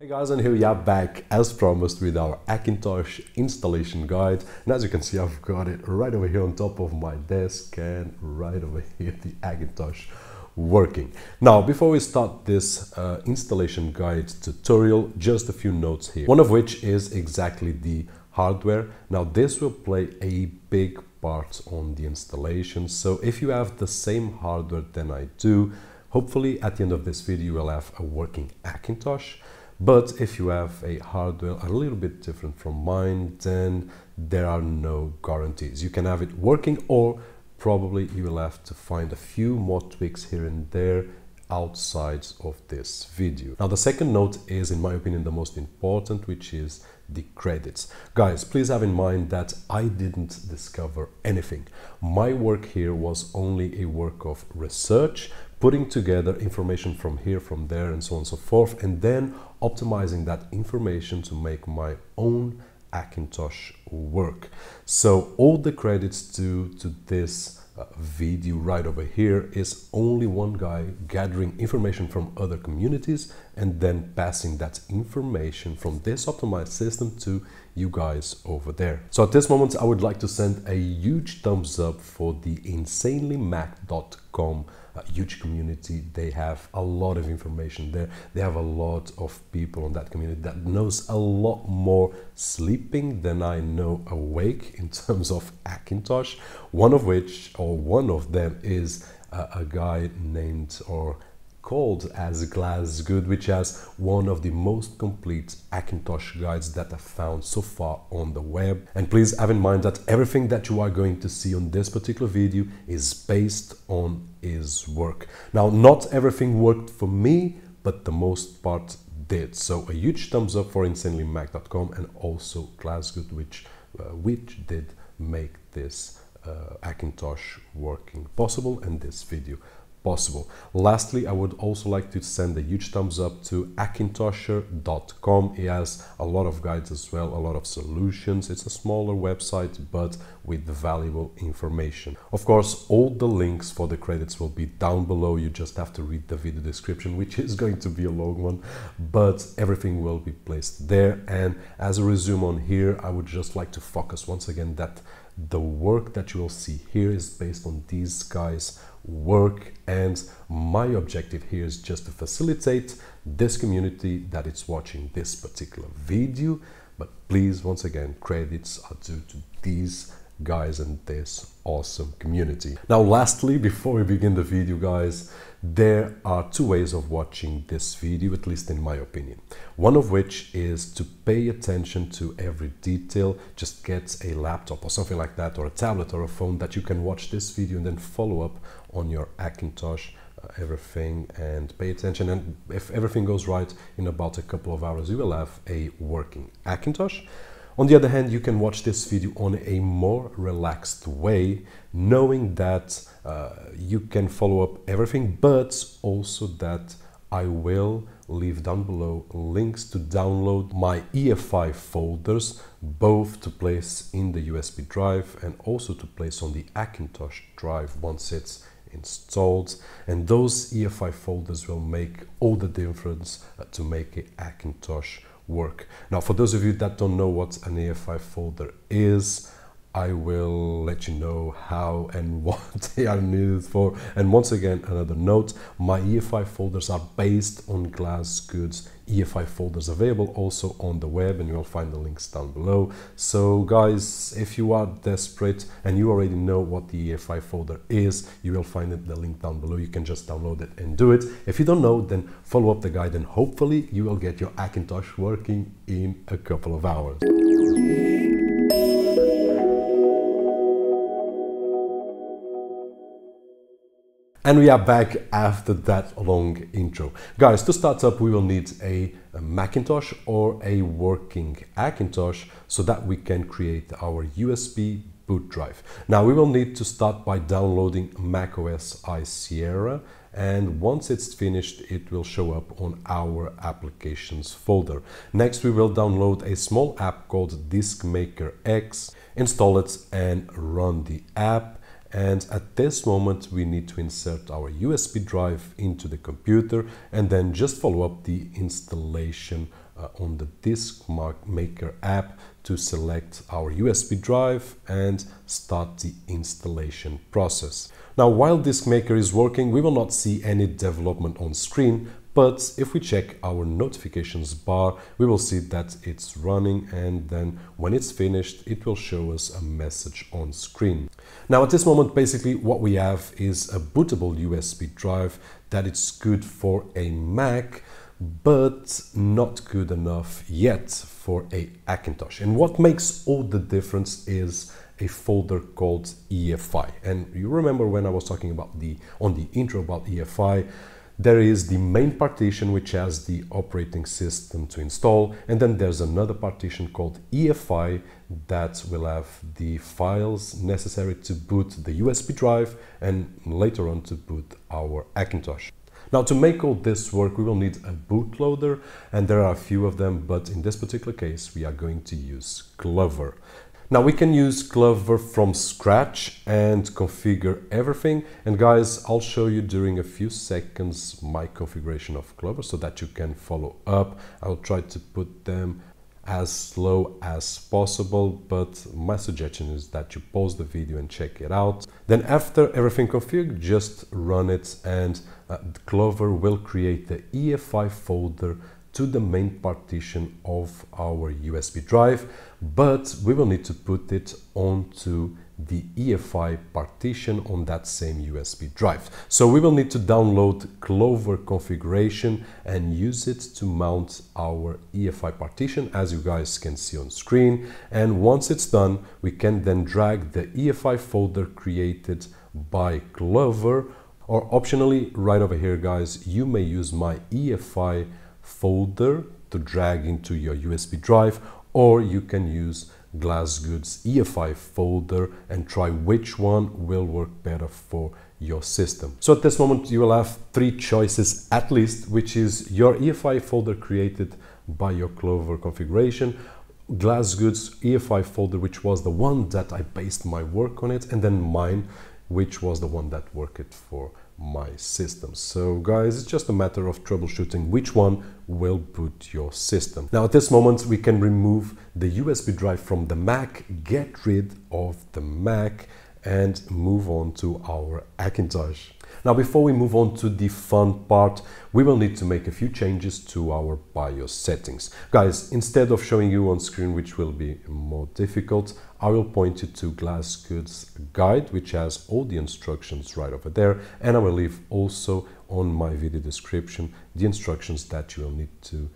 Hey guys, and here we are back as promised with our Hackintosh installation guide. And as you can see, I've got it right over here on top of my desk and right over here the Hackintosh working. Now, before we start this installation guide tutorial, just a few notes here. One of which is exactly the hardware. Now, this will play a big part on the installation. So if you have the same hardware than I do, hopefully at the end of this video, you will have a working Hackintosh. But if you have a hardware a little bit different from mine, then there are no guarantees. You can have it working, or probably you will have to find a few more tweaks here and there outside of this video. Now, the second note is, in my opinion, the most important, which is the credits. Guys, please have in mind that I didn't discover anything. My work here was only a work of research, putting together information from here, from there, and so on and so forth, and then optimizing that information to make my own Hackintosh work. So all the credits due to this video right over here is only one guy gathering information from other communities and then passing that information from this optimized system to you guys over there. So at this moment, I would like to send a huge thumbs up for the insanelymac.com huge community. They have a lot of information there. They have a lot of people on that community that knows a lot more sleeping than I know awake in terms of Hackintosh. One of them is a guy named or called as Glassgood, which has one of the most complete Hackintosh guides that I've found so far on the web. And please have in mind that everything that you are going to see on this particular video is based on his work. Now, not everything worked for me, but the most part did. So a huge thumbs up for insanelymac.com and also Glassgood, which did make this Hackintosh working possible and this video possible. Lastly, I would also like to send a huge thumbs up to Hackintosher.com. He has a lot of guides as well, a lot of solutions. It's a smaller website, but with valuable information. Of course, all the links for the credits will be down below. You just have to read the video description, which is going to be a long one, but everything will be placed there. And as a resume on here, I would just like to focus once again that the work that you will see here is based on these guys' work, and my objective here is just to facilitate this community that is watching this particular video. But please, once again, credits are due to these guys and this awesome community. Now, lastly, before we begin the video, guys, there are two ways of watching this video, at least in my opinion. One of which is to pay attention to every detail. Just get a laptop or something like that, or a tablet or a phone that you can watch this video and then follow up on your Hackintosh everything and pay attention. And if everything goes right, in about a couple of hours you will have a working Hackintosh. On the other hand, you can watch this video on a more relaxed way, knowing that you can follow up everything, but also that I will leave down below links to download my UEFI folders, both to place in the USB drive and also to place on the Hackintosh drive once it's installed. And those UEFI folders will make all the difference to make a Hackintosh work. Now, for those of you that don't know what an UEFI folder is, I will let you know how and what they are needed for. And once again, another note, my UEFI folders are based on Glassgood's UEFI folders, available also on the web, and you'll find the links down below. So guys, if you are desperate and you already know what the UEFI folder is, you will find the link down below. You can just download it and do it. If you don't know, then follow up the guide and hopefully you will get your Hackintosh working in a couple of hours. And we are back after that long intro. Guys, to start up, we will need a Macintosh or a working Hackintosh so that we can create our USB boot drive. Now, we will need to start by downloading macOS High Sierra, and once it's finished, it will show up on our applications folder. Next, we will download a small app called Disk Maker X, install it and run the app. And at this moment we need to insert our USB drive into the computer and then just follow up the installation on the Disk Maker app to select our USB drive and start the installation process. Now, while Disk Maker is working, we will not see any development on screen, but if we check our notifications bar, we will see that it's running, and then when it's finished, it will show us a message on screen. Now, at this moment, basically what we have is a bootable USB drive that it's good for a Mac, but not good enough yet for a Hackintosh. And what makes all the difference is a folder called UEFI. And you remember when I was talking about on the intro about UEFI, there is the main partition which has the operating system to install, and then there's another partition called UEFI that will have the files necessary to boot the USB drive and later on to boot our Hackintosh. Now, to make all this work, we will need a bootloader, and there are a few of them, but in this particular case, we are going to use Clover. Now, we can use Clover from scratch and configure everything. And guys, I'll show you during a few seconds my configuration of Clover so that you can follow up. I'll try to put them as slow as possible, but my suggestion is that you pause the video and check it out. Then after everything configured, just run it, and Clover will create the UEFI folder to the main partition of our USB drive, but we will need to put it onto the UEFI partition on that same USB drive. So we will need to download Clover configuration and use it to mount our UEFI partition, as you guys can see on screen. And once it's done, we can then drag the UEFI folder created by Clover, or optionally right over here, guys, you may use my UEFI folder to drag into your USB drive, or you can use Glassgood's UEFI folder and try which one will work better for your system. So at this moment you will have three choices at least, which is your UEFI folder created by your Clover configuration, Glassgood's UEFI folder, which was the one that I based my work on it, and then mine, which was the one that worked for my system. So guys, it's just a matter of troubleshooting which one will boot your system. Now at this moment we can remove the USB drive from the Mac, get rid of the Mac, and move on to our Hackintosh. Now, before we move on to the fun part, we will need to make a few changes to our BIOS settings. Guys, instead of showing you on screen, which will be more difficult, I will point you to Glassgood's guide, which has all the instructions right over there, and I will leave also on my video description the instructions that you will need to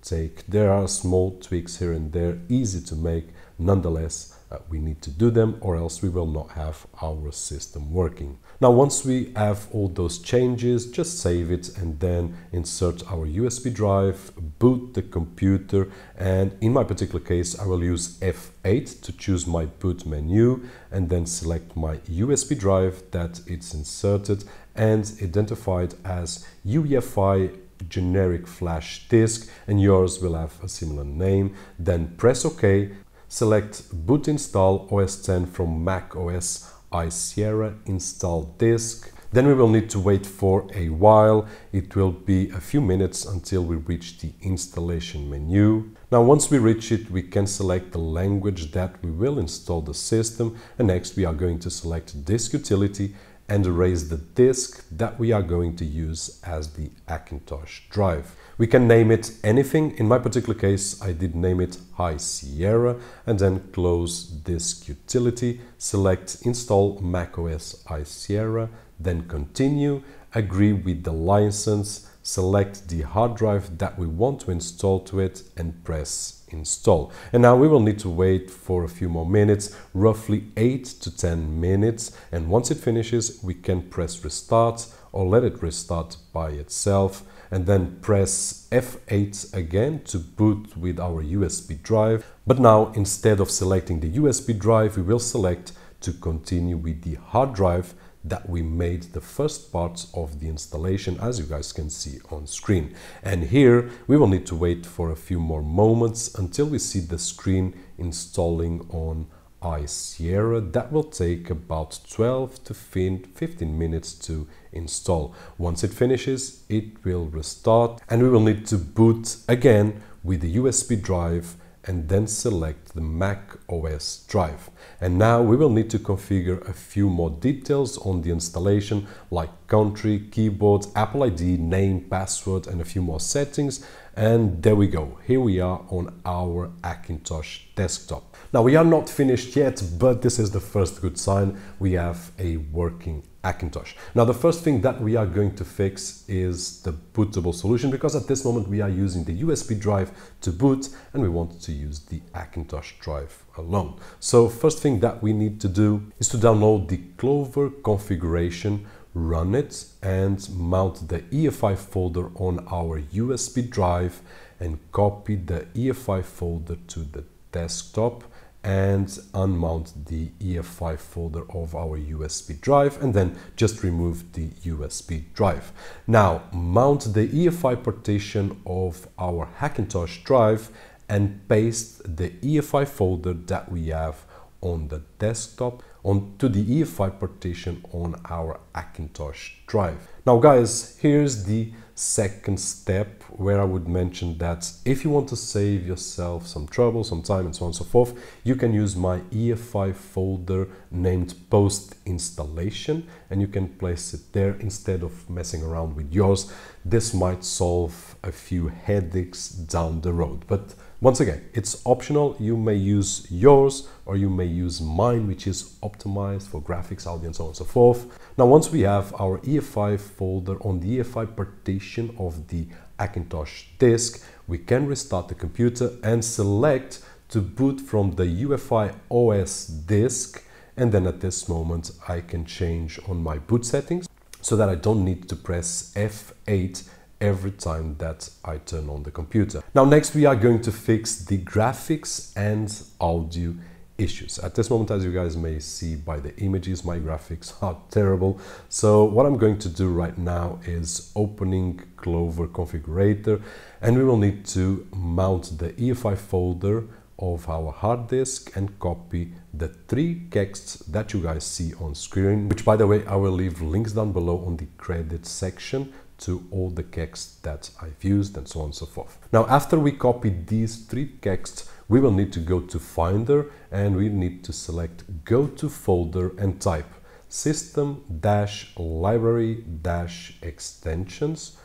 take. There are small tweaks here and there, easy to make. Nonetheless, we need to do them, or else we will not have our system working. Now, once we have all those changes, just save it and then insert our USB drive, boot the computer, and in my particular case, I will use F8 to choose my boot menu and then select my USB drive that it's inserted and identified as UEFI generic flash disk, and yours will have a similar name. Then press OK. Select boot install OS X from Mac OS I Sierra install disk. Then we will need to wait for a while. It will be a few minutes until we reach the installation menu. Now, once we reach it, we can select the language that we will install the system. And next we are going to select disk utility and erase the disk that we are going to use as the Hackintosh drive. We can name it anything. In my particular case, I did name it High Sierra, and then close disk utility, select install macOS I Sierra, then continue, agree with the license, select the hard drive that we want to install to it, and press install. And now we will need to wait for a few more minutes, roughly 8 to 10 minutes, and once it finishes we can press restart or let it restart by itself, and then press F8 again to boot with our USB drive. But now, instead of selecting the USB drive, we will select to continue with the hard drive that we made the first parts of the installation, as you guys can see on screen. And here we will need to wait for a few more moments until we see the screen installing on I Sierra, that will take about 12 to 15 minutes to install. Once it finishes, it will restart and we will need to boot again with the USB drive and then select the Mac OS drive. And now we will need to configure a few more details on the installation, like country, keyboard, Apple ID, name, password, and a few more settings. And there we go. Here we are on our Hackintosh desktop. Now we are not finished yet, but this is the first good sign. We have a working Hackintosh. Now the first thing that we are going to fix is the bootable solution, because at this moment we are using the USB drive to boot and we want to use the Hackintosh drive alone. So first thing that we need to do is to download the Clover configuration, run it and mount the UEFI folder on our USB drive and copy the UEFI folder to the desktop and unmount the UEFI folder of our USB drive and then just remove the USB drive. Now mount the UEFI partition of our Hackintosh drive and paste the UEFI folder that we have on the desktop onto the UEFI partition on our Hackintosh drive. Now guys, here's the second step where I would mention that if you want to save yourself some trouble, some time and so on and so forth, you can use my UEFI folder named post installation and you can place it there instead of messing around with yours. This might solve a few headaches down the road, but once again, it's optional. You may use yours or you may use mine, which is optimized for graphics, audio and so on and so forth. Now once we have our UEFI folder on the UEFI partition of the Hackintosh disk, we can restart the computer and select to boot from the UEFI OS disk, and then at this moment I can change on my boot settings so that I don't need to press F8 every time that I turn on the computer. Now next we are going to fix the graphics and audio issues. At this moment, as you guys may see by the images, my graphics are terrible. So what I'm going to do right now is opening Clover configurator and we will need to mount the UEFI folder of our hard disk and copy the 3 kexts that you guys see on screen, which by the way I will leave links down below on the credit section to all the kexts that I've used and so on and so forth. Now after we copy these 3 kexts, we will need to go to Finder and we need to select go to folder and type system-library-extensions,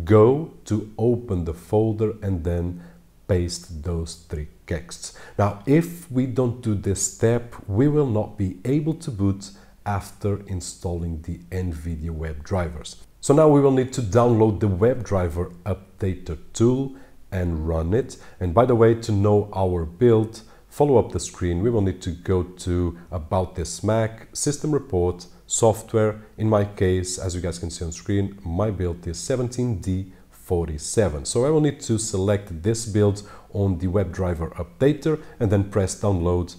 go to open the folder and then paste those 3 kexts. Now if we don't do this step, we will not be able to boot after installing the NVIDIA web drivers. So now we will need to download the WebDriver Updater tool and run it. And by the way, to know our build, follow up the screen, we will need to go to About This Mac, System Report, Software. In my case, as you guys can see on screen, my build is 17D47. So I will need to select this build on the WebDriver Updater and then press download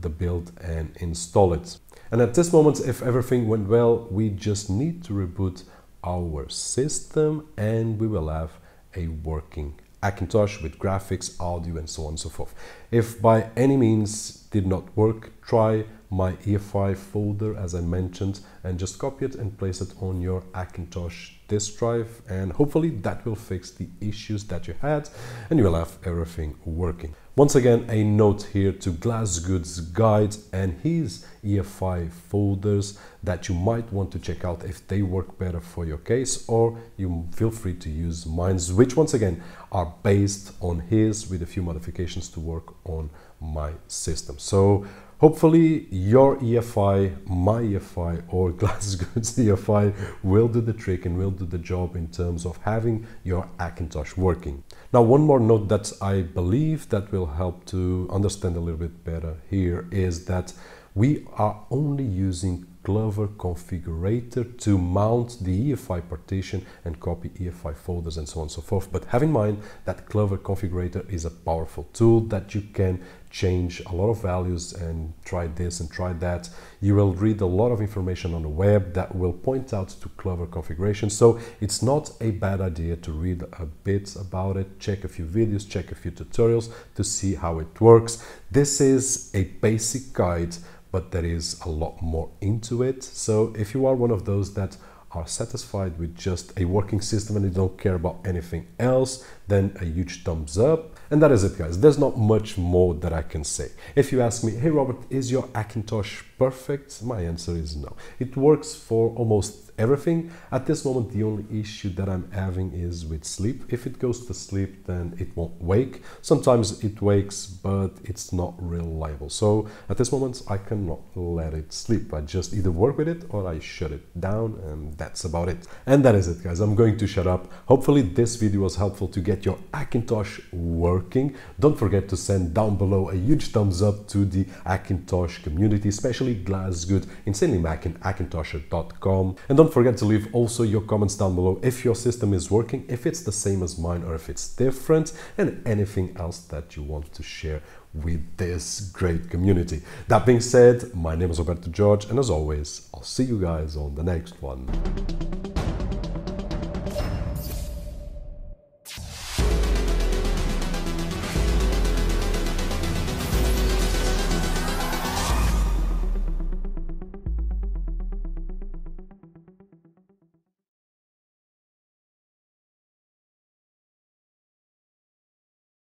the build and install it. And at this moment, if everything went well, we just need to reboot our system and we will have a working Hackintosh with graphics, audio and so on and so forth. If by any means did not work, try my UEFI folder as I mentioned and just copy it and place it on your Hackintosh disk drive and hopefully that will fix the issues that you had and you will have everything working. Once again, a note here to Glassgood's guide and his UEFI folders that you might want to check out if they work better for your case, or you feel free to use mine's, which once again are based on his with a few modifications to work on my system. So hopefully your UEFI, my UEFI or Glassgood's UEFI will do the trick and will do the job in terms of having your Hackintosh working. Now one more note that I believe that will help to understand a little bit better here is that we are only using Clover configurator to mount the UEFI partition and copy UEFI folders and so on and so forth. But have in mind that Clover configurator is a powerful tool that you can change a lot of values and try this and try that. You will read a lot of information on the web that will point out to Clover configuration. So it's not a bad idea to read a bit about it, check a few videos, check a few tutorials to see how it works. This is a basic guide, but there is a lot more into it. So if you are one of those that are satisfied with just a working system and you don't care about anything else, then a huge thumbs up. And that is it, guys. There's not much more that I can say. If you ask me, hey Robert, is your Hackintosh perfect? My answer is no. It works for almost everything. At this moment, the only issue that I'm having is with sleep. If it goes to sleep, then it won't wake. Sometimes it wakes, but it's not reliable. So at this moment, I cannot let it sleep. I just either work with it or I shut it down, and that's about it. And that is it, guys. I'm going to shut up. Hopefully this video was helpful to get your Hackintosh working. Don't forget to send down below a huge thumbs up to the Hackintosh community, especially Glasgood, Insanely Mac and Hackintosher.com. And don't forget to leave also your comments down below if your system is working, if it's the same as mine or if it's different, and anything else that you want to share with this great community. That being said, my name is Roberto Jorge, and as always, I'll see you guys on the next one.